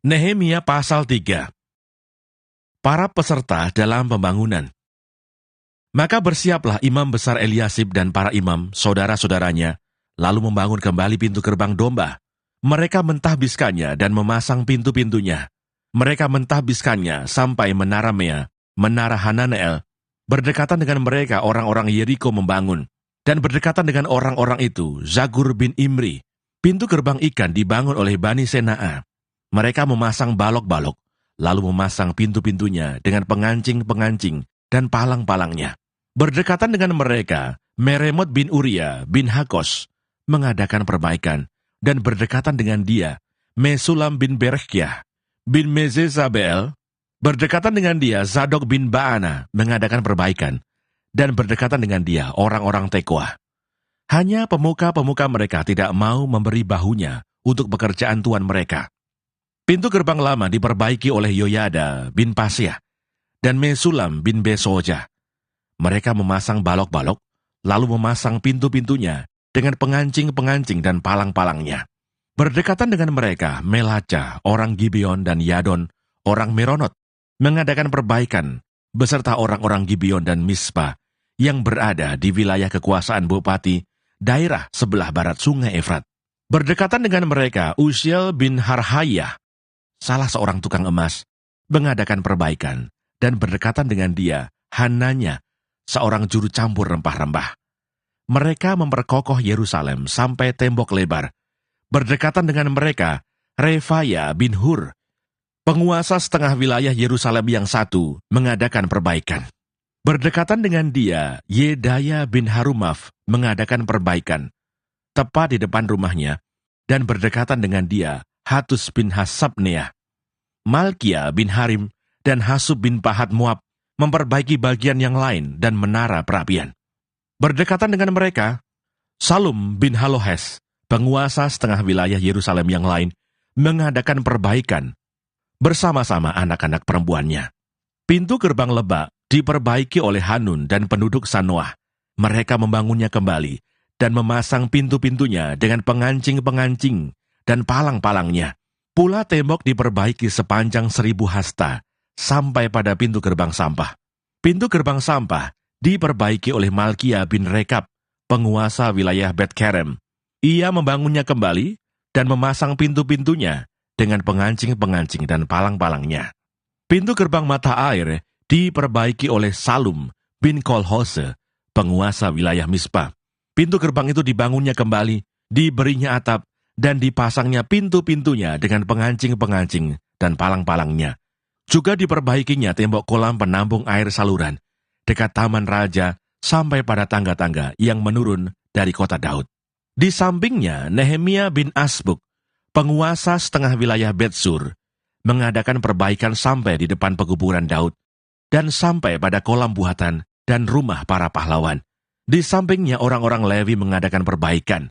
Nehemia pasal 3. Para peserta dalam pembangunan. Maka bersiaplah imam besar Eliasib dan para imam, saudara-saudaranya, lalu membangun kembali pintu gerbang domba. Mereka mentahbiskannya dan memasang pintu-pintunya. Mereka mentahbiskannya sampai menara Mea, menara Hananeel. Berdekatan dengan mereka orang-orang Yeriko membangun. Dan berdekatan dengan orang-orang itu, Zagur bin Imri. Pintu gerbang ikan dibangun oleh Bani Senaa. Mereka memasang balok-balok, lalu memasang pintu-pintunya dengan pengancing-pengancing dan palang-palangnya. Berdekatan dengan mereka, Meremot bin Uria bin Hakos mengadakan perbaikan, dan berdekatan dengan dia, Mesulam bin Berekyah bin Mezezabel, berdekatan dengan dia, Zadok bin Baana mengadakan perbaikan, dan berdekatan dengan dia, orang-orang Tekoa. Hanya pemuka-pemuka mereka tidak mau memberi bahunya untuk pekerjaan tuan mereka. Pintu gerbang lama diperbaiki oleh Yoyada bin Paseah dan Mesulam bin Besoja. Mereka memasang balok-balok, lalu memasang pintu-pintunya dengan pengancing-pengancing dan palang-palangnya. Berdekatan dengan mereka, Melaca, orang Gibeon dan Yadon, orang Meronot, mengadakan perbaikan beserta orang-orang Gibeon dan Mispa yang berada di wilayah kekuasaan Bupati, daerah sebelah barat sungai Efrat. Berdekatan dengan mereka, Uziel bin Harhayah, salah seorang tukang emas, mengadakan perbaikan, dan berdekatan dengan dia, Hananya, seorang juru campur rempah-rempah. Mereka memperkokoh Yerusalem sampai tembok lebar. Berdekatan dengan mereka, Refaya bin Hur, penguasa setengah wilayah Yerusalem yang satu, mengadakan perbaikan. Berdekatan dengan dia, Yedaya bin Harumaf mengadakan perbaikan, tepat di depan rumahnya, dan berdekatan dengan dia, Hatus bin Hasabneah, Malkia bin Harim, dan Hasub bin Pahat Moab memperbaiki bagian yang lain dan menara perapian. Berdekatan dengan mereka, Salum bin Halohes, penguasa setengah wilayah Yerusalem yang lain, mengadakan perbaikan bersama-sama anak-anak perempuannya. Pintu gerbang lebak diperbaiki oleh Hanun dan penduduk Sanoah. Mereka membangunnya kembali dan memasang pintu-pintunya dengan pengancing-pengancing dan palang-palangnya. Pula tembok diperbaiki sepanjang 1000 hasta sampai pada pintu gerbang sampah. Pintu gerbang sampah diperbaiki oleh Malkia bin Rekab, penguasa wilayah Bet-Kerem. Ia membangunnya kembali dan memasang pintu-pintunya dengan pengancing-pengancing dan palang-palangnya. Pintu gerbang mata air diperbaiki oleh Salum bin Kolhose, penguasa wilayah Mispa. Pintu gerbang itu dibangunnya kembali, diberinya atap, dan dipasangnya pintu-pintunya dengan pengancing-pengancing dan palang-palangnya. Juga diperbaikinya tembok kolam penampung air saluran, dekat Taman Raja sampai pada tangga-tangga yang menurun dari kota Daud. Di sampingnya, Nehemia bin Asbuk, penguasa setengah wilayah Betsur, mengadakan perbaikan sampai di depan pekuburan Daud, dan sampai pada kolam buatan dan rumah para pahlawan. Di sampingnya orang-orang Lewi mengadakan perbaikan,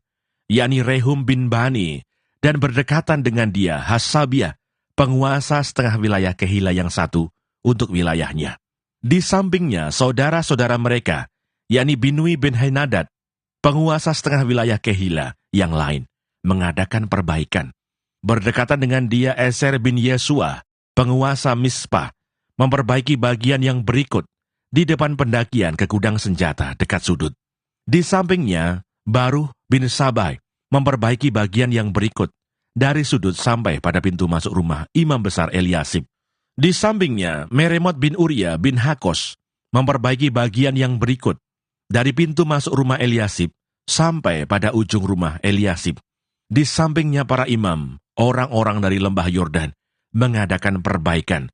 yakni Rehum bin Bani, dan berdekatan dengan dia Hasabiah, penguasa setengah wilayah Kehila yang satu untuk wilayahnya. Di sampingnya saudara-saudara mereka, yakni Binui bin Henadad, penguasa setengah wilayah Kehila yang lain, mengadakan perbaikan. Berdekatan dengan dia Eser bin Yesua, penguasa Mispa, memperbaiki bagian yang berikut di depan pendakian ke gudang senjata dekat sudut. Di sampingnya, Baruh bin Sabai memperbaiki bagian yang berikut dari sudut sampai pada pintu masuk rumah imam besar Eliasib. Di sampingnya, Meremot bin Uria bin Hakos memperbaiki bagian yang berikut dari pintu masuk rumah Eliasib sampai pada ujung rumah Eliasib. Di sampingnya para imam, orang-orang dari lembah Yordan, mengadakan perbaikan.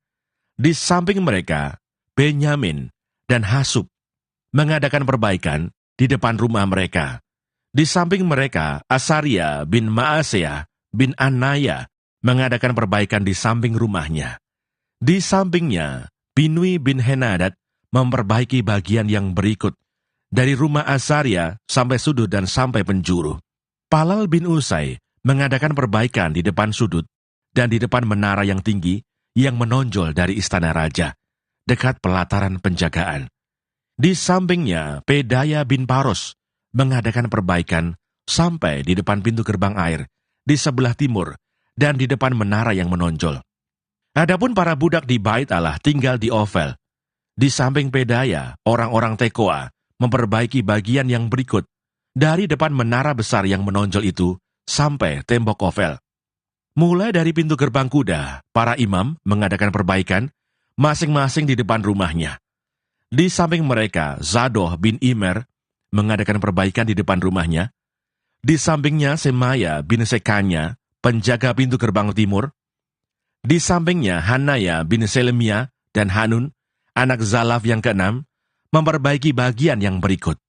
Di samping mereka, Benyamin dan Hasub mengadakan perbaikan di depan rumah mereka. Di samping mereka, Asaria bin Maaseah bin Anaya mengadakan perbaikan di samping rumahnya. Di sampingnya, Binui bin Henadad memperbaiki bagian yang berikut dari rumah Asaria sampai sudut dan sampai penjuru. Palal bin Usai mengadakan perbaikan di depan sudut dan di depan menara yang tinggi yang menonjol dari istana raja, dekat pelataran penjagaan. Di sampingnya, Pedaya bin Paros mengadakan perbaikan sampai di depan pintu gerbang air, di sebelah timur, dan di depan menara yang menonjol. Adapun para budak di Bait Allah tinggal di Ofel. Di samping Pedaya, orang-orang Tekoa memperbaiki bagian yang berikut, dari depan menara besar yang menonjol itu sampai tembok Ofel. Mulai dari pintu gerbang kuda, para imam mengadakan perbaikan masing-masing di depan rumahnya. Di samping mereka, Zadoh bin Imer mengadakan perbaikan di depan rumahnya. Di sampingnya Semaya bin Sekanya, penjaga pintu gerbang timur. Di sampingnya Hanaya bin Selemia dan Hanun, anak Zalaf yang keenam, memperbaiki bagian yang berikut.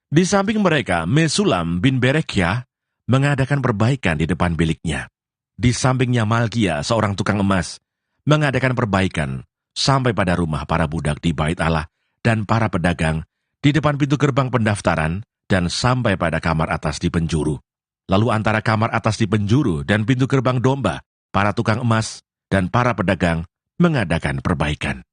Di samping mereka, Mesulam bin Berekyah mengadakan perbaikan di depan biliknya. Di sampingnya Malkia, seorang tukang emas, mengadakan perbaikan sampai pada rumah para budak di Bait Allah dan para pedagang di depan pintu gerbang pendaftaran dan sampai pada kamar atas di penjuru. Lalu antara kamar atas di penjuru dan pintu gerbang domba, para tukang emas dan para pedagang mengadakan perbaikan.